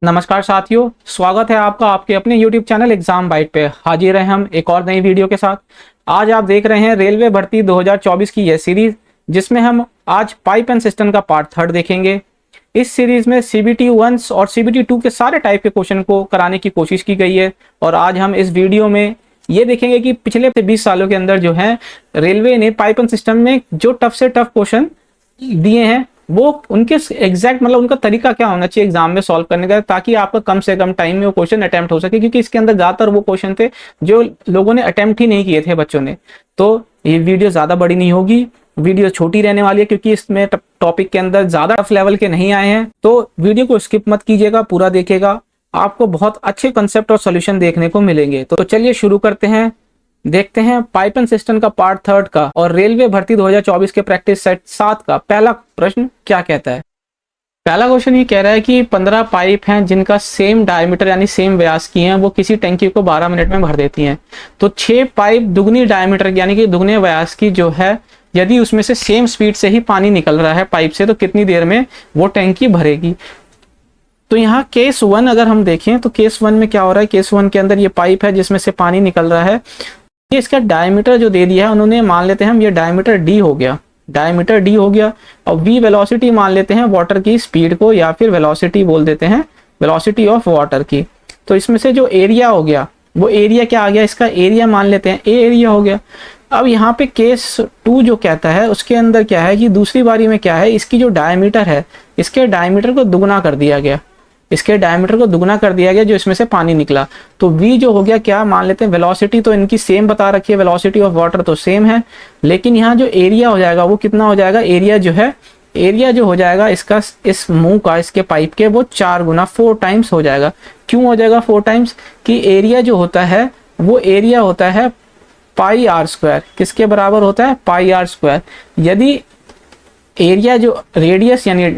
नमस्कार साथियों, स्वागत है आपका आपके अपने YouTube चैनल एग्जाम बाइट पे। हाजिर हैं हम एक और नई वीडियो के साथ। आज आप देख रहे हैं रेलवे भर्ती 2024 की यह सीरीज, जिसमें हम आज पाइप एंड सिस्टम का पार्ट 3 देखेंगे। इस सीरीज में CBT 1 और CBT 2 के सारे टाइप के क्वेश्चन को कराने की कोशिश की गई है। और आज हम इस वीडियो में ये देखेंगे कि पिछले 20 सालों के अंदर जो है रेलवे ने पाइप एंड सिस्टम में जो टफ से टफ क्वेश्चन दिए हैं वो उनके एग्जैक्ट मतलब उनका तरीका क्या होना चाहिए एग्जाम में सॉल्व करने का, ताकि आपका कम से कम टाइम में वो क्वेश्चन अटेम्प्ट हो सके। क्योंकि इसके अंदर ज्यादातर वो क्वेश्चन थे जो लोगों ने अटेम्प्ट ही नहीं किए थे बच्चों ने। तो ये वीडियो ज्यादा बड़ी नहीं होगी, वीडियो छोटी रहने वाली है, क्योंकि इसमें टॉपिक के अंदर ज्यादा टफ लेवल के नहीं आए हैं। तो वीडियो को स्किप मत कीजिएगा, पूरा देखिएगा, आपको बहुत अच्छे कंसेप्ट और सोल्यूशन देखने को मिलेंगे। तो चलिए शुरू करते हैं। देखते हैं पाइप एंड सिस्टम का पार्ट 3 का और रेलवे भर्ती 2024 के प्रैक्टिस सेट 7 का पहला प्रश्न क्या कहता है। पहला क्वेश्चन ये कह रहा है कि 15 पाइप हैं जिनका सेम डायमीटर यानी सेम व्यास की हैं, वो किसी टंकी को 12 मिनट में भर देती हैं। तो 6 पाइप दुगनी डायमीटर यानी कि दुगने व्यास की जो है, यदि उसमें से सेम स्पीड से ही पानी निकल रहा है पाइप से, तो कितनी देर में वो टंकी भरेगी। तो यहाँ केस 1 अगर हम देखें तो केस 1 में क्या हो रहा है। केस 1 के अंदर ये पाइप है जिसमें से पानी निकल रहा है। ये इसका डायमीटर जो दे दिया है उन्होंने, मान लेते हैं हम ये डायमीटर D हो गया, डायमीटर D हो गया। और V वेलोसिटी मान लेते हैं वाटर की स्पीड को, या फिर वेलोसिटी बोल देते हैं, वेलोसिटी ऑफ वाटर की। तो इसमें से जो एरिया हो गया वो एरिया क्या आ गया, इसका एरिया मान लेते हैं A एरिया हो गया। अब यहाँ पे केस 2 जो कहता है उसके अंदर क्या है कि दूसरी बारी में क्या है, इसकी जो डायमीटर है इसके डायमीटर को दुगना कर दिया गया, इसके डायमीटर को दुगना कर दिया गया जो इसमें से पानी निकला। तो V जो हो गया क्या मान लेते हैं, वेलोसिटी तो इनकी सेम बता रखी है, वेलोसिटी ऑफ वाटर तो सेम है, लेकिन यहाँ जो एरिया हो जाएगा वो कितना हो जाएगा, एरिया जो है, एरिया जो हो जाएगा इसका, इस मुंह का, इसके पाइप के, वो 4 गुना 4 टाइम्स हो जाएगा। क्यों हो जाएगा 4 टाइम्स, कि एरिया जो होता है वो एरिया होता है पाई आर स्क्वायर। किसके बराबर होता है, पाई आर स्क्वायर। यदि एरिया जो रेडियस यानी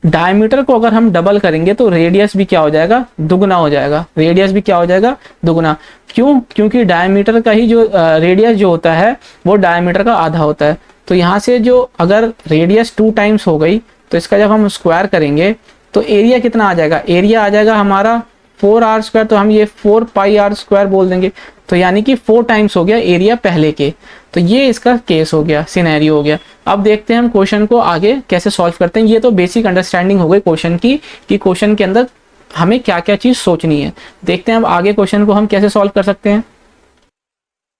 डायमीटर को अगर हम डबल करेंगे तो रेडियस भी क्या हो जाएगा, दुगना हो जाएगा। रेडियस भी क्या हो जाएगा, दुगना। क्यों, क्योंकि डायमीटर का ही जो रेडियस जो होता है वो डायमीटर का आधा होता है। तो यहाँ से जो अगर रेडियस 2 टाइम्स हो गई तो इसका जब हम स्क्वायर करेंगे तो एरिया कितना आ जाएगा, एरिया आ जाएगा हमारा 4r स्क्वायर। तो हम ये 4 पाई आर स्क्वायर बोल देंगे। तो यानी कि 4 टाइम्स हो गया एरिया पहले के। तो ये इसका केस हो गया, सिनेरियो हो गया। अब देखते हैं हम क्वेश्चन को आगे कैसे सॉल्व करते हैं। ये तो बेसिक अंडरस्टैंडिंग हो गई क्वेश्चन की, कि क्वेश्चन के अंदर हमें क्या क्या चीज सोचनी है। देखते हैं अब आगे क्वेश्चन को हम कैसे सॉल्व कर सकते हैं।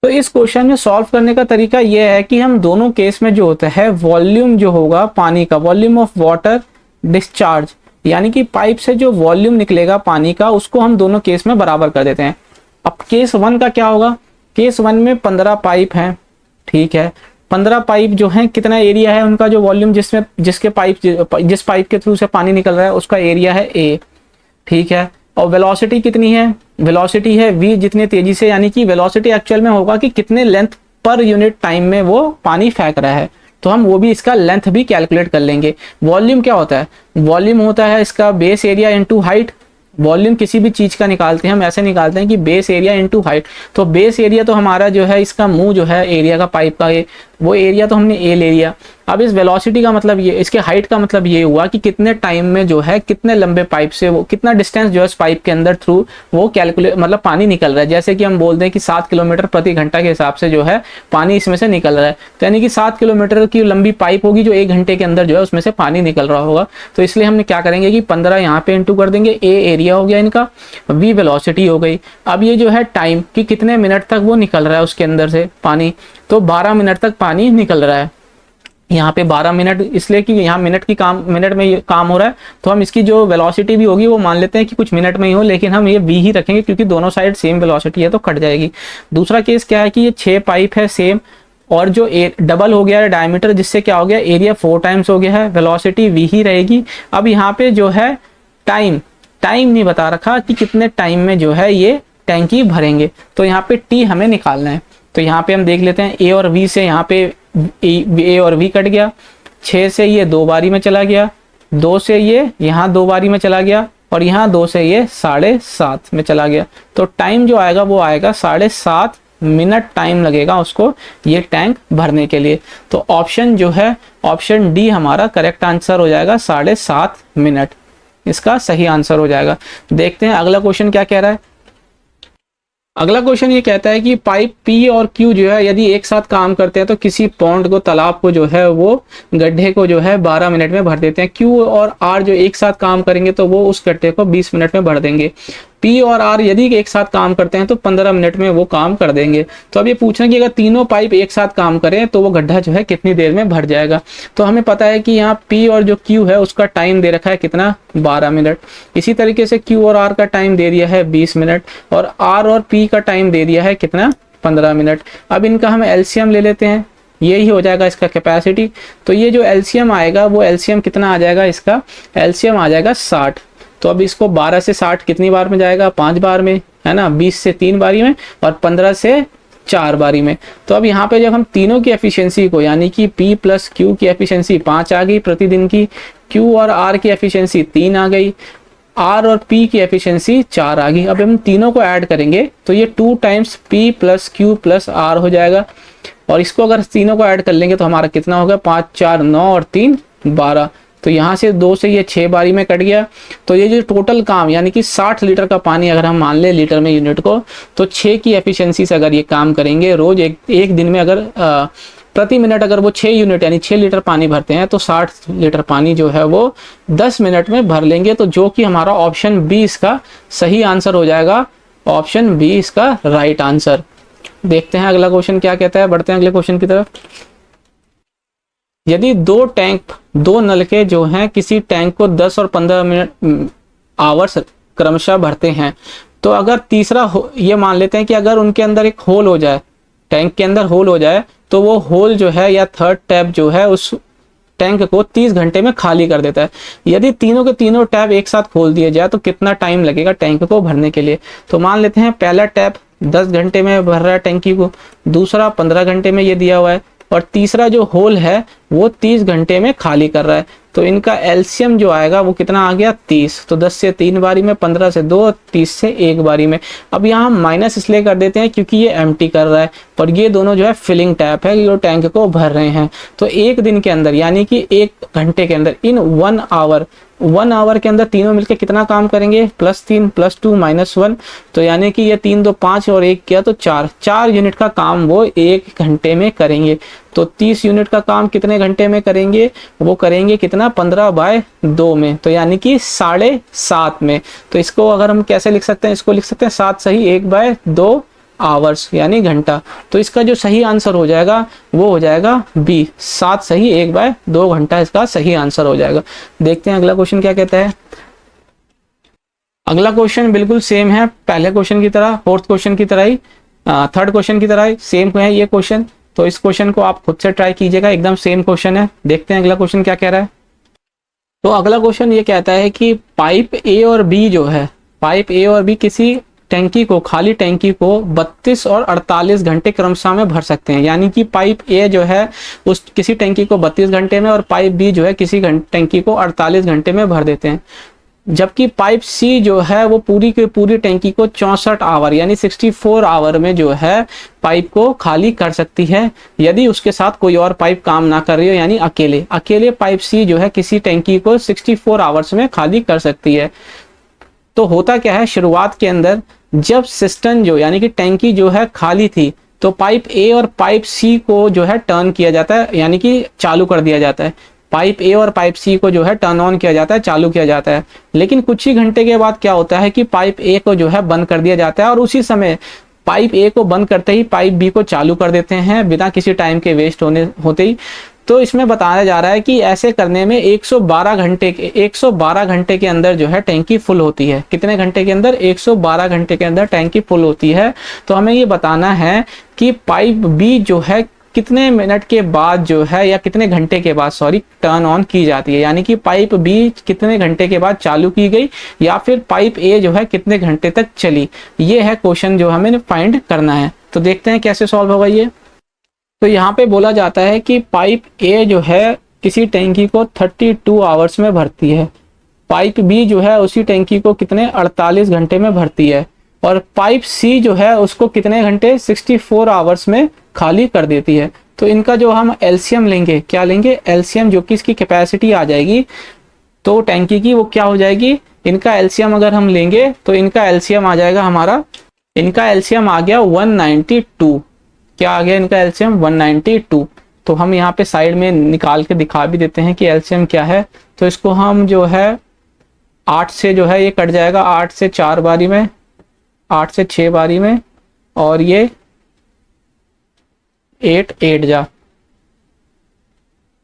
तो इस क्वेश्चन में सॉल्व करने का तरीका यह है कि हम दोनों केस में जो होता है वॉल्यूम जो होगा पानी का, वॉल्यूम ऑफ वाटर डिस्चार्ज, यानी कि पाइप से जो वॉल्यूम निकलेगा पानी का, उसको हम दोनों केस में बराबर कर देते हैं। अब केस 1 का क्या होगा, केस 1 में 15 पाइप हैं, ठीक है। 15 पाइप जो हैं, कितना एरिया है उनका, जो वॉल्यूम जिसमें जिस पाइप के थ्रू से पानी निकल रहा है उसका एरिया है A, ठीक है। और वेलोसिटी कितनी है, वेलोसिटी है V, जितने तेजी से, यानी कि वेलोसिटी एक्चुअल में होगा कि कितने लेंथ पर यूनिट टाइम में वो पानी फेंक रहा है। तो हम वो भी इसका लेंथ भी कैलकुलेट कर लेंगे। वॉल्यूम क्या होता है, वॉल्यूम होता है इसका base area into height. Volume किसी भी चीज का निकालते हैं हम ऐसे निकालते हैं कि बेस एरिया इनटू हाइट। तो बेस एरिया तो हमारा जो है इसका मुंह जो है एरिया का पाइप का, वो एरिया तो हमने ए ले लिया। अब इस वेलोसिटी का मतलब ये, इसके हाइट का मतलब ये हुआ कि कितने टाइम में जो है, कितने लंबे पाइप से वो, कितना डिस्टेंस जो है इस पाइप के अंदर थ्रू वो कैलकुलेट मतलब पानी निकल रहा है। जैसे कि हम बोल दें कि 7 किलोमीटर प्रति घंटा के हिसाब से जो है पानी इसमें से निकल रहा है। तो यानी कि 7 किलोमीटर की लंबी पाइप होगी जो 1 घंटे के अंदर जो है उसमें से पानी निकल रहा होगा। तो इसलिए हमने क्या करेंगे कि 15 यहाँ पे इंटू कर देंगे, ए एरिया हो गया इनका, V वेलोसिटी हो गई। अब ये जो है टाइम कि कितने मिनट तक वो निकल रहा है उसके अंदर से पानी, तो 12 मिनट तक पानी निकल रहा है। यहाँ पे 12 मिनट इसलिए कि यहाँ मिनट में ये काम हो रहा है। तो हम इसकी जो वेलोसिटी भी होगी वो मान लेते हैं कि कुछ मिनट में ही हो, लेकिन हम ये V ही रखेंगे क्योंकि दोनों साइड सेम वेलोसिटी है तो कट जाएगी। दूसरा केस क्या है कि ये 6 पाइप है सेम, और जो डबल हो गया है डायमीटर, जिससे क्या हो गया, एरिया 4 टाइम्स हो गया है, वेलोसिटी V ही रहेगी। अब यहाँ पे जो है टाइम नहीं बता रखा कि कितने टाइम में जो है ये टैंकी भरेंगे। तो यहाँ पे T हमें निकालना है। तो यहाँ पे हम देख लेते हैं A और V से, यहाँ पे A और V कट गया, 6 से ये 2 बारी में चला गया, 2 से ये यहाँ 2 बारी में चला गया, और यहाँ 2 से ये 7.5 में चला गया। तो टाइम जो आएगा वो आएगा 7.5 मिनट टाइम लगेगा उसको ये टैंक भरने के लिए। तो ऑप्शन जो है, ऑप्शन D हमारा करेक्ट आंसर हो जाएगा 7.5 मिनट। इसका सही आंसर हो जाएगा। देखते हैं अगला क्वेश्चन क्या कह रहा है। अगला क्वेश्चन ये कहता है कि पाइप पी और क्यू जो है यदि एक साथ काम करते हैं तो किसी पॉन्ड को, तालाब को जो है वो गड्ढे को जो है 12 मिनट में भर देते हैं। क्यू और आर जो एक साथ काम करेंगे तो वो उस गड्ढे को 20 मिनट में भर देंगे। पी और आर यदि एक साथ काम करते हैं तो 15 मिनट में वो काम कर देंगे। तो अब ये पूछना कि अगर तीनों पाइप एक साथ काम करें तो वो गड्ढा जो है कितनी देर में भर जाएगा। तो हमें पता है कि यहाँ पी और जो क्यू है उसका टाइम दे रखा है कितना, 12 मिनट। इसी तरीके से क्यू और आर का टाइम दे दिया है 20 मिनट और आर और पी का टाइम दे दिया है कितना, 15 मिनट। अब इनका हम एलसीएम ले लेते हैं, यही हो जाएगा इसका कैपेसिटी। तो ये जो एलसीएम आएगा वो एलसीएम कितना आ जाएगा, इसका एलसीएम आ जाएगा 60। तो अब इसको 12 से 60 कितनी बार में जाएगा, 5 बार में, है ना। 20 से 3 बारी में और 15 से 4 बारी में। तो अब यहाँ पे जब हम तीनों की एफिशिएंसी को, यानी कि P प्लस Q की एफिशिएंसी 5 आ गई प्रतिदिन की, Q और R की एफिशिएंसी 3 आ गई, R और P की एफिशिएंसी 4 आ गई। अब हम तीनों को ऐड करेंगे तो ये 2 times P plus Q plus R हो जाएगा। और इसको अगर तीनों को ऐड कर लेंगे तो हमारा कितना होगा, 5 4 9 और 3 12। तो यहाँ से 2 से ये 6 बारी में कट गया। तो ये जो टोटल काम, यानी कि 60 लीटर का पानी अगर हम मान ले लीटर में यूनिट को, तो 6 की एफिशिएंसी से अगर ये काम करेंगे रोज, एक दिन में अगर प्रति मिनट अगर वो 6 यूनिट यानी 6 लीटर पानी भरते हैं तो 60 लीटर पानी जो है वो 10 मिनट में भर लेंगे। तो जो कि हमारा ऑप्शन बी इसका सही आंसर हो जाएगा। ऑप्शन बी इसका राइट आंसर। देखते हैं अगला क्वेश्चन क्या कहता है, बढ़ते हैं अगले क्वेश्चन की तरफ। यदि दो नलके जो हैं किसी टैंक को 10 और 15 मिनट आवर्स क्रमशः भरते हैं, तो अगर तीसरा ये मान लेते हैं कि अगर उनके अंदर एक होल हो जाए, टैंक के अंदर होल हो जाए, तो वो होल जो है या थर्ड टैप जो है उस टैंक को 30 घंटे में खाली कर देता है। यदि तीनों के तीनों टैप एक साथ खोल दिए जाए तो कितना टाइम लगेगा टैंक को भरने के लिए। तो मान लेते हैं पहला टैप 10 घंटे में भर रहा है टैंकी को, दूसरा 15 घंटे में ये दिया हुआ है, और तीसरा जो होल है वो 30 घंटे में खाली कर रहा है। तो इनका एलसीएम जो आएगा वो कितना आ गया, 30। तो 10 से 3 बारी में, 15 से 2, 30 से 1 बारी में। अब यहाँ माइनस इसलिए कर देते हैं क्योंकि ये एम्प्टी कर रहा है, पर ये दोनों जो है फिलिंग टैप है, ये टैंक को भर रहे हैं। तो एक दिन के अंदर, यानी कि 1 घंटे के अंदर, इन 1 आवर के अंदर तीनों मिलकर कितना काम करेंगे, +3 +2 -1। तो यानी कि ये 3 2 5 और 1 किया तो 4 यूनिट का काम वो 1 घंटे में करेंगे। तो 30 यूनिट का काम कितने घंटे में करेंगे, वो करेंगे कितना, 15/2 में। तो यानी कि 7.5 में। तो इसको अगर हम कैसे लिख सकते हैं, इसको लिख सकते हैं 7 सही 1/2 आवर्स यानी घंटा। तो इसका जो सही आंसर हो जाएगा वो हो जाएगा बी, 7 सही 1/2 घंटा इसका सही आंसर हो जाएगा। देखते हैं अगला क्वेश्चन क्या कहता है। अगला क्वेश्चन बिल्कुल सेम है पहले क्वेश्चन की तरह, फोर्थ क्वेश्चन की तरह ही, थर्ड क्वेश्चन की तरह ही सेम है ये क्वेश्चन। तो इस क्वेश्चन को आप खुद से ट्राई कीजिएगा, एकदम सेम क्वेश्चन है। देखते हैं अगला क्वेश्चन क्या कह रहा है। तो अगला क्वेश्चन ये कहता है कि पाइप ए और बी जो है, पाइप ए और बी किसी टैंकी को, खाली टैंकी को 32 और 48 घंटे क्रमशः में भर सकते हैं। यानी कि पाइप ए जो है उस किसी टैंकी को 32 घंटे में और पाइप बी जो है किसी टैंकी को 48 घंटे में भर देते हैं। जबकि पाइप सी जो है वो पूरी की पूरी टैंकी को 64 आवर यानी 64 आवर में जो है पाइप को खाली कर सकती है, यदि उसके साथ कोई और पाइप काम ना कर रही हो, यानी अकेले पाइप सी जो है किसी टैंकी को 64 आवर्स में खाली कर सकती है। तो होता क्या है, शुरुआत के अंदर जब सिस्टम जो यानी कि टैंकी जो है खाली थी, तो पाइप ए और पाइप सी को जो है टर्न किया जाता है, यानी कि चालू कर दिया जाता है। पाइप ए और पाइप सी को जो है टर्न ऑन किया जाता है, चालू किया जाता है। लेकिन कुछ ही घंटे के बाद क्या होता है कि पाइप ए को जो है बंद कर दिया जाता है, और उसी समय पाइप ए को बंद करते ही पाइप बी को चालू कर देते हैं बिना किसी टाइम के वेस्ट होते ही। तो इसमें बताया जा रहा है कि ऐसे करने में 112 घंटे के अंदर जो है टैंकी फुल होती है। कितने घंटे के अंदर, 112 घंटे के अंदर टैंकी फुल होती है। तो हमें ये बताना है कि पाइप बी जो है कितने मिनट के बाद जो है, या कितने घंटे के बाद टर्न ऑन की जाती है। यानी कि पाइप बी कितने घंटे के बाद चालू की गई, या फिर पाइप ए जो है कितने घंटे तक चली। ये है क्वेश्चन जो हमें फाइंड करना है। तो देखते हैं कैसे सॉल्व होगा ये। तो यहाँ पे बोला जाता है कि पाइप ए जो है किसी टैंकी को 32 आवर्स में भरती है, पाइप बी जो है उसी टैंकी को कितने 48 घंटे में भरती है, और पाइप सी जो है उसको कितने घंटे 64 आवर्स में खाली कर देती है। तो इनका जो हम एलसीएम लेंगे, क्या लेंगे, एलसीएम, जो कि इसकी कैपेसिटी आ जाएगी। तो टैंकी की वो क्या हो जाएगी, इनका एलसीएम अगर हम लेंगे तो इनका एलसीएम आ जाएगा हमारा, इनका एलसीएम आ गया 192। क्या आ गया इनका एलसीएम 192। तो हम यहाँ पे साइड में निकाल के दिखा भी देते हैं कि एलसीएम क्या है। तो इसको हम जो है 8 से जो है ये कट जाएगा, 8 से 4 बारी में, 8 से 6 बारी में, और ये 8 जा,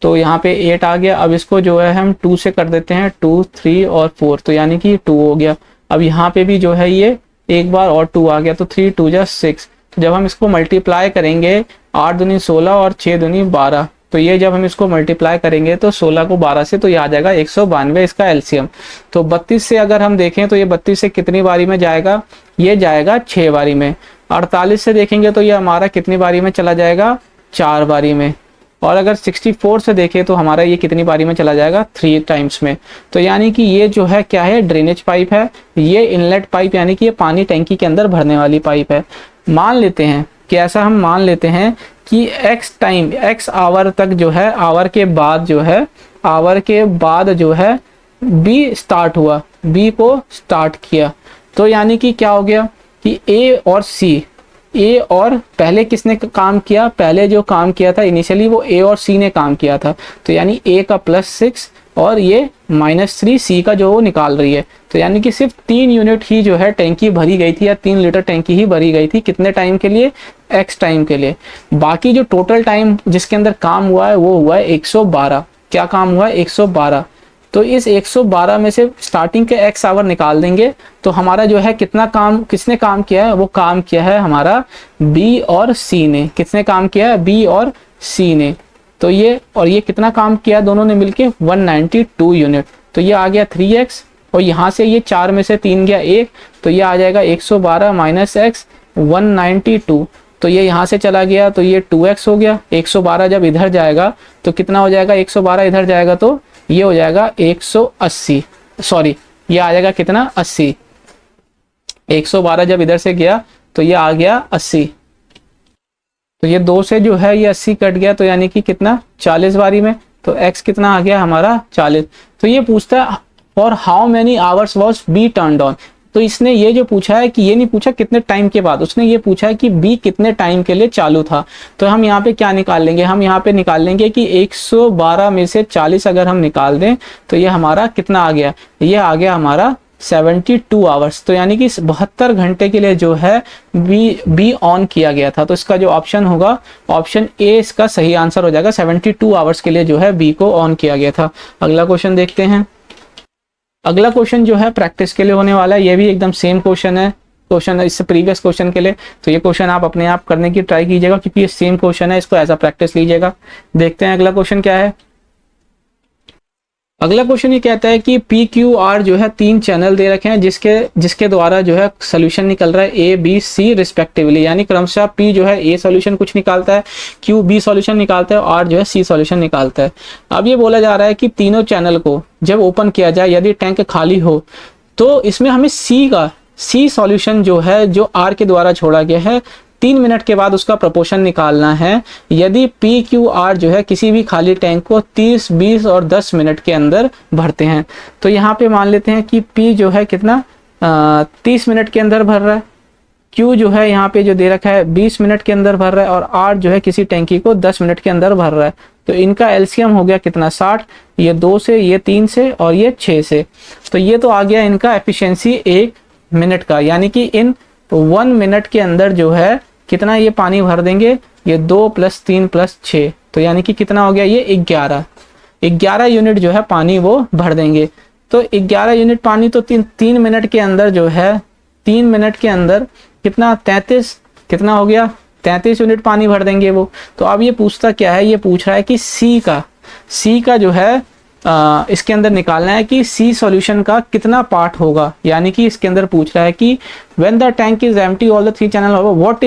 तो यहाँ पे 8 आ गया। अब इसको जो है हम 2 से कर देते हैं, 2, 3 और 4, तो यानी कि 2 हो गया। अब यहाँ पे भी जो है ये एक बार और 2 आ गया, तो 3 2 जा 6। तो जब हम इसको मल्टीप्लाई करेंगे 8 दूनी 16 और 6 दूनी 12, तो ये जब हम इसको मल्टीप्लाई करेंगे तो 16 को 12 से, तो ये आ जाएगा 192 इसका एलसीएम। तो 32 से अगर हम देखें तो ये 32 से कितनी बारी में जाएगा, ये जाएगा 6 बारी में। 48 से देखेंगे तो ये हमारा कितनी बारी में चला जाएगा, 4 बारी में। और अगर 64 से देखें तो हमारा ये कितनी बारी में चला जाएगा, 3 टाइम्स में। तो यानी कि ये जो है क्या है, ड्रेनेज पाइप है, ये इनलेट पाइप, यानी कि ये पानी टैंकी के अंदर भरने वाली पाइप है। मान लेते हैं कि ऐसा हम मान लेते हैं कि x टाइम, x आवर तक जो है, आवर के बाद जो है, आवर के बाद जो है B स्टार्ट हुआ, B को स्टार्ट किया। तो यानी कि क्या हो गया कि A और C, ए और पहले किसने काम किया, पहले जो काम किया था इनिशियली वो ए और सी ने काम किया था। तो यानी ए का +6 और ये -3 सी का जो वो निकाल रही है। तो यानी कि सिर्फ 3 यूनिट ही जो है टैंकी भरी गई थी, या 3 लीटर टैंकी ही भरी गई थी। कितने टाइम के लिए, एक्स टाइम के लिए। बाकी जो टोटल टाइम जिसके अंदर काम हुआ है वो हुआ है 112। क्या काम हुआ है, 112। तो इस 112 में से स्टार्टिंग के x आवर निकाल देंगे तो हमारा जो है कितना काम, किसने काम किया है, वो काम किया है हमारा B और C ने। किसने काम किया है, B और C ने। तो ये और ये कितना काम किया दोनों ने मिलके, 192 यूनिट। तो ये आ गया 3x, और यहाँ से ये 4 में से 3 गया 1, तो ये आ जाएगा 112 - x 192। तो ये यहाँ से चला गया तो ये 2x हो गया। 112 जब इधर जाएगा तो कितना हो जाएगा, 112 इधर जाएगा तो ये हो जाएगा 180, सॉरी ये आ जाएगा कितना, 80। 112 जब इधर से गया तो ये आ गया 80। तो ये 2 से जो है ये 80 कट गया, तो यानी कि कितना, 40 बारी में। तो x कितना आ गया हमारा, 40। तो ये पूछता है for how many hours was be turned on. तो इसने ये जो पूछा है कि ये नहीं पूछा कितने टाइम के बाद, उसने ये पूछा है कि बी कितने टाइम के लिए चालू था। तो हम यहाँ पे क्या निकाल लेंगे, हम यहाँ पे निकाल लेंगे कि 112 में से 40 अगर हम निकाल दें तो ये हमारा कितना आ गया, ये आ गया हमारा 72 आवर्स। तो यानी कि 72 घंटे के लिए जो है बी ऑन किया गया था। तो इसका जो ऑप्शन होगा, ऑप्शन ए इसका सही आंसर हो जाएगा। 72 आवर्स के लिए जो है बी को ऑन किया गया था। अगला क्वेश्चन देखते हैं। अगला क्वेश्चन जो है प्रैक्टिस के लिए होने वाला है। ये भी एकदम सेम क्वेश्चन है, क्वेश्चन है इससे प्रीवियस क्वेश्चन के लिए। तो ये क्वेश्चन आप अपने आप करने की ट्राई कीजिएगा क्योंकि ये सेम क्वेश्चन है, इसको एज अ प्रैक्टिस लीजिएगा। देखते हैं अगला क्वेश्चन क्या है। अगला क्वेश्चन ये कहता है कि PQR जो है 3 चैनल दे रखे हैं जिसके द्वारा जो है सोल्यूशन निकल रहा है A B C रिस्पेक्टिवली। यानी क्रमशः P जो है A सोल्यूशन कुछ निकालता है, Q B सोल्यूशन निकालता है, और R जो है C सोल्यूशन निकालता है। अब ये बोला जा रहा है कि तीनों चैनल को जब ओपन किया जाए, यदि टैंक खाली हो तो इसमें हमें C सोल्यूशन जो है जो R के द्वारा छोड़ा गया है 3 मिनट के बाद उसका प्रोपोर्शन निकालना है। यदि PQR जो है किसी भी खाली टैंक को 30, 20 और 10 मिनट के अंदर भरते हैं। तो यहाँ पे मान लेते हैं कि P जो है कितना 30 मिनट के अंदर भर रहा है, Q जो है यहाँ पे जो दे रखा है 20 मिनट के अंदर भर रहा है, और R जो है किसी टैंकी को 10 मिनट के अंदर भर रहा है। तो इनका एलसीएम हो गया कितना 60, ये 2 से, ये 3 से और ये 6 से। तो ये तो आ गया इनका एफिशिएंसी 1 मिनट का। यानी कि इन 1 मिनट के अंदर जो है कितना ये पानी भर देंगे, ये 2 + 3 + 6, तो यानी कि कितना हो गया, ये 11 यूनिट जो है पानी वो भर देंगे। तो 11 यूनिट पानी तो 3 मिनट के अंदर जो है, 3 मिनट के अंदर कितना 33, कितना हो गया 33 यूनिट पानी भर देंगे वो। तो अब ये पूछता क्या है, ये पूछ रहा है कि सी का जो है इसके अंदर निकालना है कि C सॉल्यूशन का कितना पार्ट होगा। यानी कि इसके अंदर पूछ रहा है कि when the tank is empty all the 3 channel what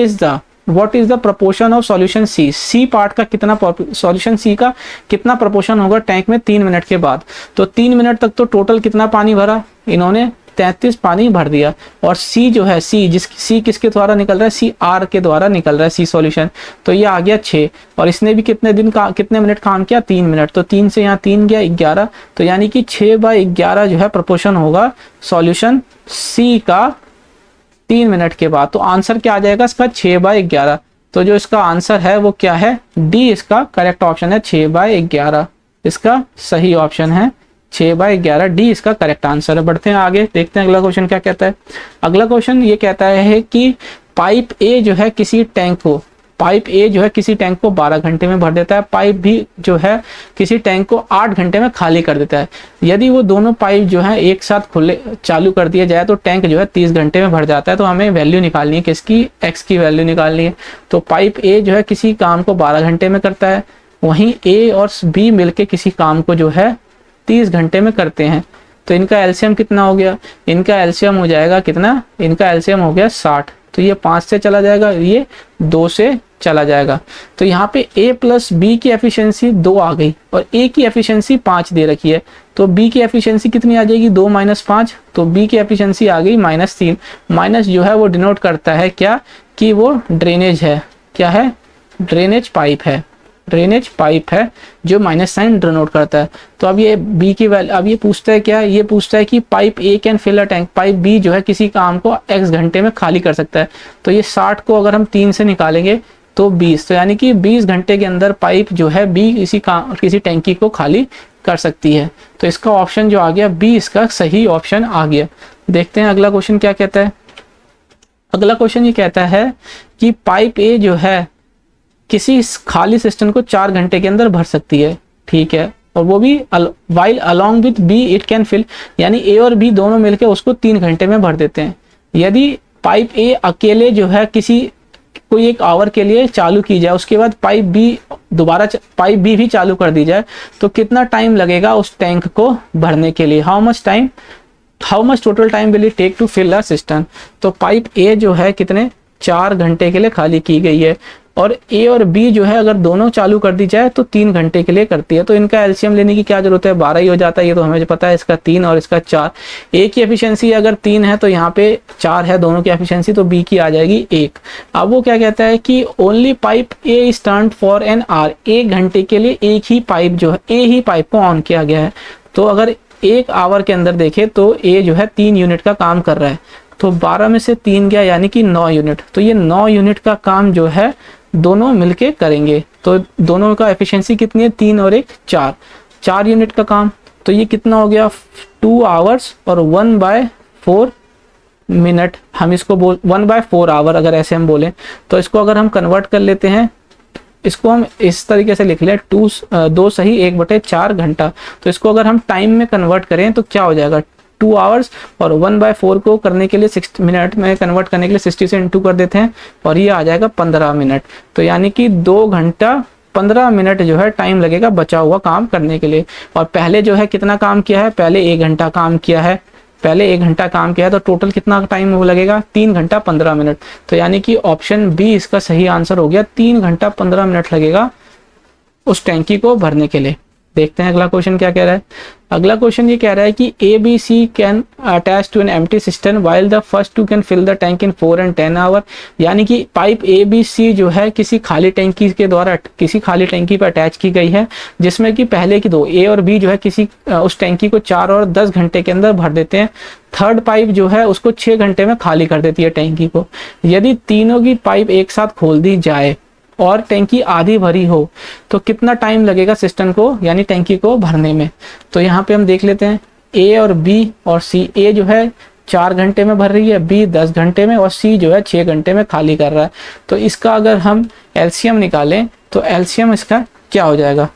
is the proportion of solution C part का कितना, सॉल्यूशन C का कितना प्रोपोर्शन होगा टैंक में 3 मिनट के बाद। तो 3 मिनट तक तो टोटल कितना पानी भरा इन्होंने, 33 पानी भर दिया। और सी जो है सी किसके द्वारा निकल रहा है, सी आर के द्वारा निकल रहा है सी सॉल्यूशन। तो ये आ गया 6 और इसने भी कितने मिनट काम किया, 3 मिनट। तो 3 से यहाँ 3 गया 11, तो यानी कि 6/11 जो है प्रोपोर्शन होगा सॉल्यूशन सी का 3 मिनट के बाद। तो आंसर क्या आ जाएगा इसका, 6/11। तो जो इसका आंसर है वो क्या है, डी इसका करेक्ट ऑप्शन है, 6/11 इसका सही ऑप्शन है, 6/11 डी इसका करेक्ट आंसर है। बढ़ते हैं आगे, देखते हैं अगला क्वेश्चन क्या कहता है। अगला क्वेश्चन ये कहता है कि पाइप ए जो है किसी टैंक को 12 घंटे में भर देता है, पाइप बी जो है किसी टैंक को 8 घंटे में खाली कर देता है। यदि वो दोनों पाइप जो है एक साथ खुले चालू कर दिया जाए तो टैंक जो है 30 घंटे में भर जाता है। तो हमें वैल्यू निकालनी है, किसकी, एक्स की वैल्यू निकालनी है। तो पाइप ए जो है किसी काम को 12 घंटे में करता है, वहीं ए और बी मिलके किसी काम को जो है 30 घंटे में करते हैं। तो इनका एलसीएम कितना हो गया, इनका एलसीएम हो जाएगा कितना, इनका एलसीएम हो गया 60। तो ये 5 से चला जाएगा, ये 2 से चला जाएगा। तो यहाँ पे a प्लस बी की एफिशिएंसी 2 आ गई और a की एफिशिएंसी 5 दे रखी है। तो b की एफिशिएंसी कितनी आ जाएगी, 2 - 5। तो b की एफिशिएंसी आ गई -3। माइनस जो है वो डिनोट करता है क्या, कि वो ड्रेनेज है, क्या है, ड्रेनेज पाइप है, ड्रेनेज पाइप है जो माइनस साइन डिनोट करता है। तो अब ये बी की वैल्यू, अब ये पूछता है क्या, ये पूछता है कि pipe A can fill a tank, pipe B जो है किसी काम को x घंटे में खाली कर सकता है। तो ये 60 को अगर हम 3 से निकालेंगे तो 20, तो यानी कि 20 घंटे के अंदर पाइप जो है बी किसी टैंकी को खाली कर सकती है। तो इसका ऑप्शन जो आ गया बी इसका सही ऑप्शन आ गया। देखते हैं अगला क्वेश्चन क्या कहता है। अगला क्वेश्चन ये कहता है कि पाइप ए जो है किसी खाली सिस्टम को 4 घंटे के अंदर भर सकती है, ठीक है, और वो भी while along with B it can fill, यानी ए और बी दोनों मिलकर उसको 3 घंटे में भर देते हैं। यदि पाइप ए अकेले जो है कोई 1 आवर के लिए चालू की जाए, उसके बाद पाइप बी भी चालू कर दी जाए, तो कितना टाइम लगेगा उस टैंक को भरने के लिए, how much total time will it take to fill a system. तो पाइप ए जो है कितने 4 घंटे के लिए खाली की गई है, और ए और बी जो है अगर दोनों चालू कर दी जाए तो 3 घंटे के लिए करती है। तो इनका एलसीएम लेने की क्या जरूरत है, 12 ही हो जाता है, ये तो हमें पता है, इसका 3 और इसका 4। ए की एफिशिएंसी अगर 3 है तो यहाँ पे 4 है दोनों की एफिशिएंसी, तो बी की आ जाएगी 1। अब वो क्या कहता है कि only pipe A is turned for an hour, 1 घंटे के लिए एक ही पाइप जो है, ए ही पाइप को ऑन किया गया है। तो अगर 1 आवर के अंदर देखे तो ए जो है 3 यूनिट का काम कर रहा है, तो 12 में से 3 गया यानी कि 9 यूनिट। तो ये 9 यूनिट का काम जो है दोनों मिलके करेंगे। तो दोनों का एफिशिएंसी कितनी है, 3 और 1 4 यूनिट का काम। तो ये कितना हो गया, 2 आवर्स और 1/4 मिनट। हम इसको 1/4 आवर अगर ऐसे हम बोलें, तो इसको अगर हम कन्वर्ट कर लेते हैं, इसको हम इस तरीके से लिख लें, 2 सही 1/4 घंटा। तो इसको अगर हम टाइम में कन्वर्ट करें तो क्या हो जाएगा, 2 आवर्स और 1/4 को करने के लिए 6 मिनट में कन्वर्ट करने के लिए 60 से इंटू कर देते हैं और ये आ जाएगा 15 मिनट। तो यानी कि 2 घंटा 15 मिनट जो है टाइम लगेगा बचा हुआ काम करने के लिए। और पहले जो है कितना काम किया है, पहले 1 घंटा काम किया है, तो टोटल कितना टाइम वो लगेगा, 3 घंटा 15 मिनट। तो यानी कि ऑप्शन बी इसका सही आंसर हो गया, 3 घंटा 15 मिनट लगेगा उस टैंकी को भरने के लिए। देखते हैं अगला क्वेश्चन क्या कह रहा है। अगला क्वेश्चन ये कह रहा है कि A B C can attach to an empty system while the first 2 can fill the tank in 4 and 10 hour. यानी कि पाइप ए बी सी जो है किसी खाली टैंकी के द्वारा किसी खाली टैंकी पर अटैच की गई है, जिसमें कि पहले की 2 ए और बी जो है उस टैंकी को 4 और 10 घंटे के अंदर भर देते हैं। थर्ड पाइप जो है उसको 6 घंटे में खाली कर देती है टैंकी को। यदि तीनों की पाइप एक साथ खोल दी जाए और टैंकी आधी भरी हो तो कितना टाइम लगेगा सिस्टम को यानी टैंकी को भरने में। तो यहाँ पे हम देख लेते हैं ए और बी और सी। ए जो है 4 घंटे में भर रही है, बी 10 घंटे में और सी जो है 6 घंटे में खाली कर रहा है। तो इसका अगर हम एलसीएम निकालें तो एलसीएम इसका क्या हो जाएगा,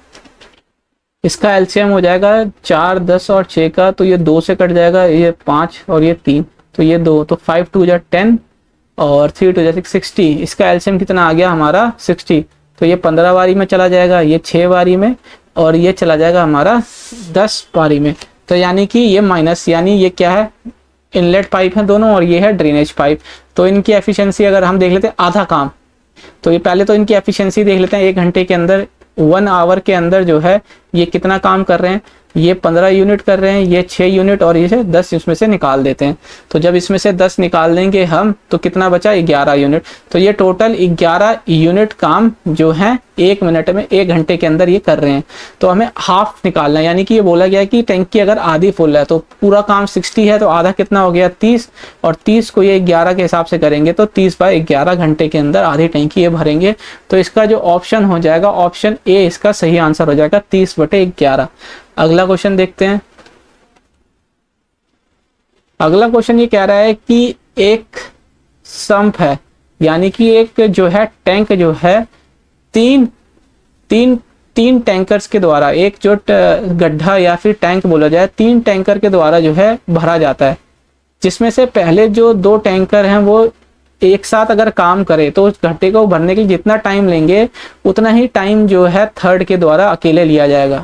इसका एलसीएम हो जाएगा 4, 10 और 6 का, तो ये 2 से कट जाएगा, ये 5 और ये 3, तो ये 2, तो 5 2 जा 10 और 3 2 जा 60। इसका एलसीएम कितना आ गया हमारा 60। तो ये 15 बारी में चला जाएगा, ये 6 बारी में और ये चला जाएगा हमारा 10 बारी में। तो यानी कि ये माइनस, यानी ये क्या है, इनलेट पाइप है दोनों और ये है ड्रेनेज पाइप। तो इनकी एफिशिएंसी अगर हम देख लेते हैं आधा काम, तो ये पहले तो इनकी एफिशिएंसी देख लेते हैं 1 घंटे के अंदर, 1 आवर के अंदर जो है ये कितना काम कर रहे हैं, ये 15 यूनिट कर रहे हैं, ये 6 यूनिट और ये 10 इसमें से निकाल देते हैं। तो जब इसमें से 10 निकाल देंगे हम तो कितना बचा, 11 यूनिट। तो ये टोटल 11 यूनिट काम जो है 1 मिनट में, 1 घंटे के अंदर ये कर रहे हैं। तो हमें हाफ निकालना है, यानी कि ये बोला गया है कि टैंकी अगर आधी फुल है तो पूरा काम 60 है, तो आधा कितना हो गया 30, और 30 को ये 11 के हिसाब से करेंगे तो 30/11 घंटे के अंदर आधी टैंकी ये भरेंगे। तो इसका जो ऑप्शन हो जाएगा, ऑप्शन ए इसका सही आंसर हो जाएगा, 30/11। अगला क्वेश्चन देखते हैं। अगला क्वेश्चन ये कह रहा है कि एक संप है, यानी कि एक जो है टैंक जो है तीन टैंकर्स के द्वारा, एक जो गड्ढा या फिर टैंक बोला जाए, 3 टैंकर के द्वारा जो है भरा जाता है, जिसमें से पहले जो 2 टैंकर हैं वो एक साथ अगर काम करे तो उस गड्ढे को भरने के लिए जितना टाइम लेंगे उतना ही टाइम जो है थर्ड के द्वारा अकेले लिया जाएगा।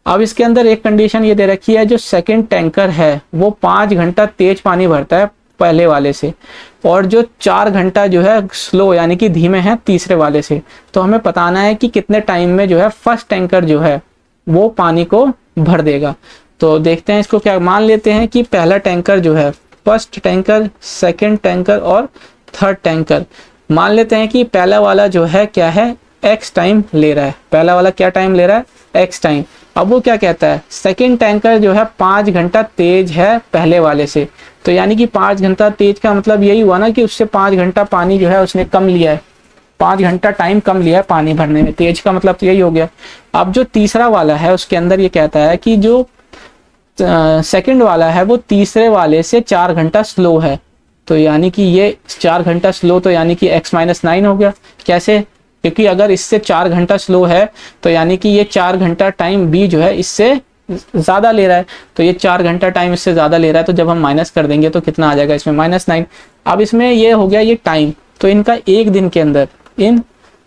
अब इसके अंदर एक कंडीशन ये दे रखी है, जो सेकंड टैंकर है वो 5 घंटा तेज पानी भरता है पहले वाले से, और जो 4 घंटा जो है स्लो यानी कि धीमे है तीसरे वाले से। तो हमें बताना है कि कितने टाइम में जो है फर्स्ट टैंकर जो है वो पानी को भर देगा। तो देखते हैं इसको, क्या मान लेते हैं कि पहला टैंकर जो है, फर्स्ट टैंकर, सेकंड टैंकर और थर्ड टैंकर, मान लेते हैं कि पहला वाला जो है क्या है, x टाइम ले रहा है। पहला वाला क्या टाइम ले रहा है, x टाइम। अब वो क्या कहता है, सेकंड टैंकर जो है 5 घंटा तेज है पहले वाले से, तो यानी कि 5 घंटा तेज का मतलब यही हुआ ना कि उससे 5 घंटा पानी जो है उसने कम लिया है, 5 घंटा टाइम कम लिया है पानी भरने में, तेज का मतलब तो यही हो गया। अब जो तीसरा वाला है उसके अंदर ये कहता है कि जो सेकंड वाला है वो तीसरे वाले से 4 घंटा स्लो है, तो यानी कि ये 4 घंटा स्लो, तो यानी कि x-9 हो गया। कैसे, क्योंकि अगर इससे 4 घंटा स्लो है तो यानी कि ये 4 घंटा टाइम b जो है इससे ज़्यादा ले रहा है, तो ये 4 घंटा टाइम इससे ज़्यादा ले रहा है, तो जब हम माइनस कर देंगे तो कितना आ जाएगा इसमें, -9। अब इसमें ये हो गया ये टाइम, तो इनका एक दिन के अंदर, इन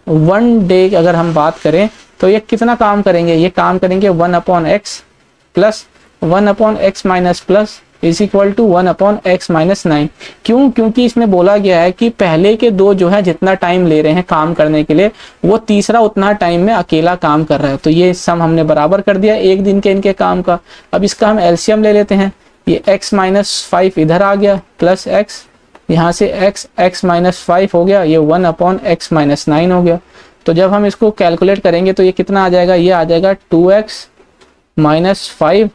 1 डे अगर हम बात करें तो ये कितना काम करेंगे, ये काम करेंगे 1/x plus 1/x minus plus is equal to 1/x-9। क्यों, क्योंकि इसमें बोला गया है कि पहले के 2 जो है जितना टाइम ले रहे हैं काम करने के लिए, वो तीसरा उतना टाइम में अकेला काम कर रहा है। तो ये सम हमने बराबर कर दिया एक दिन के इनके काम का। अब इसका हम एलसीएम ले लेते हैं, ये x-5 इधर आ गया प्लस x, यहाँ से x-5 हो गया, ये 1/x-9 हो गया। तो जब हम इसको कैलकुलेट करेंगे तो ये कितना आ जाएगा, ये आ जाएगा 2x - 5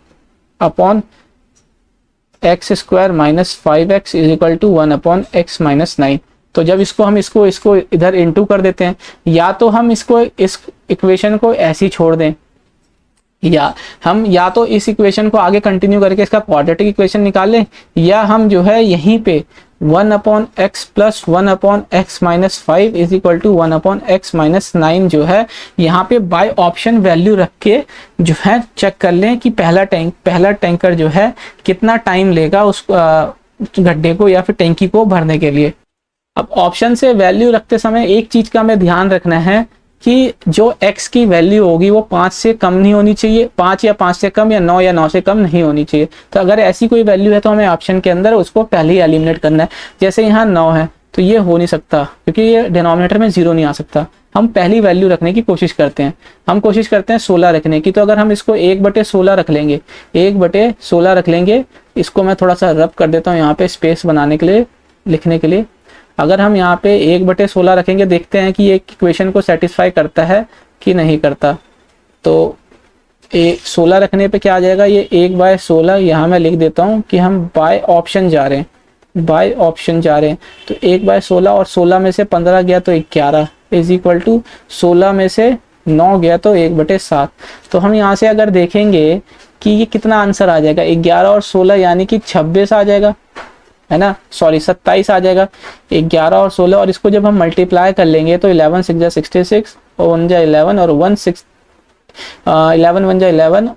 upon x² - 5x is equal to 1/x-9। तो जब इसको हम इसको इधर इनटू कर देते हैं, या तो हम इसको इस इक्वेशन को ऐसे ही छोड़ दें, या तो इस इक्वेशन को आगे कंटिन्यू करके इसका क्वाड्रेटिक इक्वेशन निकाल लें, या हम जो है यहीं पे 1/x plus 1/x-5 is equal to 1/x-9 जो है यहाँ पे बाय ऑप्शन वैल्यू रख के जो है चेक कर लें कि पहला टैंकर जो है कितना टाइम लेगा उस गड्ढे को या फिर टैंकी को भरने के लिए। अब ऑप्शन से वैल्यू रखते समय एक चीज का हमें ध्यान रखना है कि जो x की वैल्यू होगी वो 5 से कम नहीं होनी चाहिए, 5 या 5 से कम, या 9 या 9 से कम नहीं होनी चाहिए। तो अगर ऐसी कोई वैल्यू है तो हमें ऑप्शन के अंदर उसको पहले ही एलिमिनेट करना है। जैसे यहाँ 9 है तो ये हो नहीं सकता क्योंकि ये डिनोमिनेटर में 0 नहीं आ सकता। हम पहली वैल्यू रखने की कोशिश करते हैं, हम कोशिश करते हैं 16 रखने की। तो अगर हम इसको 1/16 रख लेंगे, 1/16 रख लेंगे, इसको मैं थोड़ा सा रब कर देता हूँ यहाँ पे स्पेस बनाने के लिए, लिखने के लिए। अगर हम यहाँ पे 1/16 रखेंगे, देखते हैं कि ये इक्वेशन को सेटिस्फाई करता है कि नहीं करता। तो 16 रखने पे क्या आ जाएगा, ये 1/16 यहाँ मैं लिख देता हूँ कि हम बाय ऑप्शन जा रहे हैं, बाय ऑप्शन जा रहे हैं। तो 1/16 और 16 में से 15 गया तो 11 इज इक्वल टू 16 में से 9 गया तो 1/7। तो हम यहाँ से अगर देखेंगे कि ये कितना आंसर आ जाएगा, 11 और 16 यानी कि 26 आ जाएगा, है ना, सॉरी 27 आ जाएगा। 11 और 16 और इसको जब हम मल्टीप्लाई कर लेंगे तो 11 6 जा 66 और 1 जा 11 और 11 1 जा 11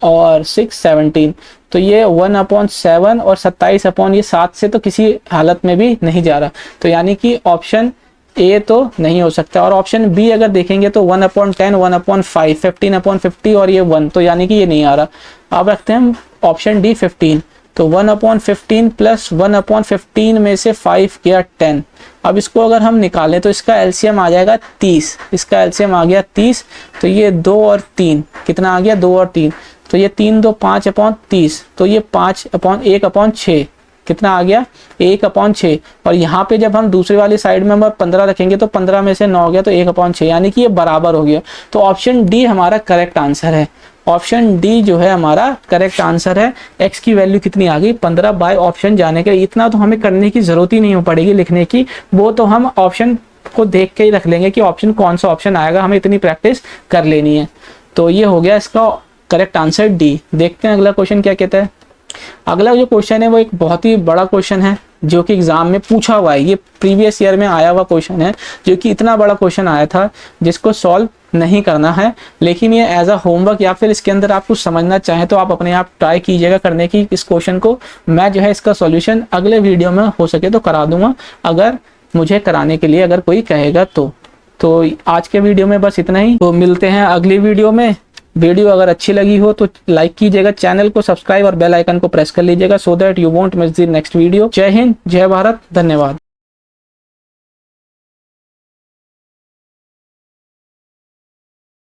और 6 17। तो ये 1/7 और 27 अपॉन ये 7 से तो किसी हालत में भी नहीं जा रहा। तो यानी कि ऑप्शन ए तो नहीं हो सकता। और ऑप्शन बी अगर देखेंगे तो 1/10 1/5 15/50 और ये 1, तो यानी कि ये नहीं आ रहा। अब रखते हैं हम ऑप्शन डी 15। तो 1/15 प्लस 1/15 में से 5 गया 10। अब इसको अगर हम निकालें तो इसका एलसीएम आ जाएगा 30, इसका एलसीएम आ गया 30। तो ये 2 और 3 कितना आ गया, 2 और 3, तो ये 3 2 5/30, तो ये 1/6 कितना आ गया, 1/6। और यहाँ पे जब हम दूसरी वाली साइड में हम 15 रखेंगे तो 15 में से 9 गया तो 1/6, यानी कि ये बराबर हो गया। तो ऑप्शन डी हमारा करेक्ट आंसर है। ऑप्शन डी जो है हमारा करेक्ट आंसर है। एक्स की वैल्यू कितनी आ गई, 15 बाय ऑप्शन जाने के। इतना तो हमें करने की जरूरत ही नहीं हो पड़ेगी लिखने की, वो तो हम ऑप्शन को देख के ही रख लेंगे कि ऑप्शन कौन सा ऑप्शन आएगा, हमें इतनी प्रैक्टिस कर लेनी है। तो ये हो गया इसका करेक्ट आंसर डी। देखते हैं अगला क्वेश्चन क्या कहता है। अगला जो क्वेश्चन है वो एक बहुत ही बड़ा क्वेश्चन है जो कि एग्जाम में पूछा हुआ है। ये प्रीवियस ईयर में आया हुआ क्वेश्चन है, जो कि इतना बड़ा क्वेश्चन आया था जिसको सॉल्व नहीं करना है, लेकिन ये एज अ होमवर्क या फिर इसके अंदर आप कुछ समझना चाहें तो आप अपने आप ट्राई कीजिएगा करने की इस क्वेश्चन को। मैं जो है इसका सॉल्यूशन अगले वीडियो में हो सके तो करा दूंगा, अगर मुझे कराने के लिए अगर कोई कहेगा तो आज के वीडियो में बस इतना ही। तो मिलते हैं अगली वीडियो में। वीडियो अगर अच्छी लगी हो तो लाइक कीजिएगा, चैनल को सब्सक्राइब और बेल आइकन को प्रेस कर लीजिएगा, so that you won't miss the next video. जय हिंद, जय भारत, धन्यवाद।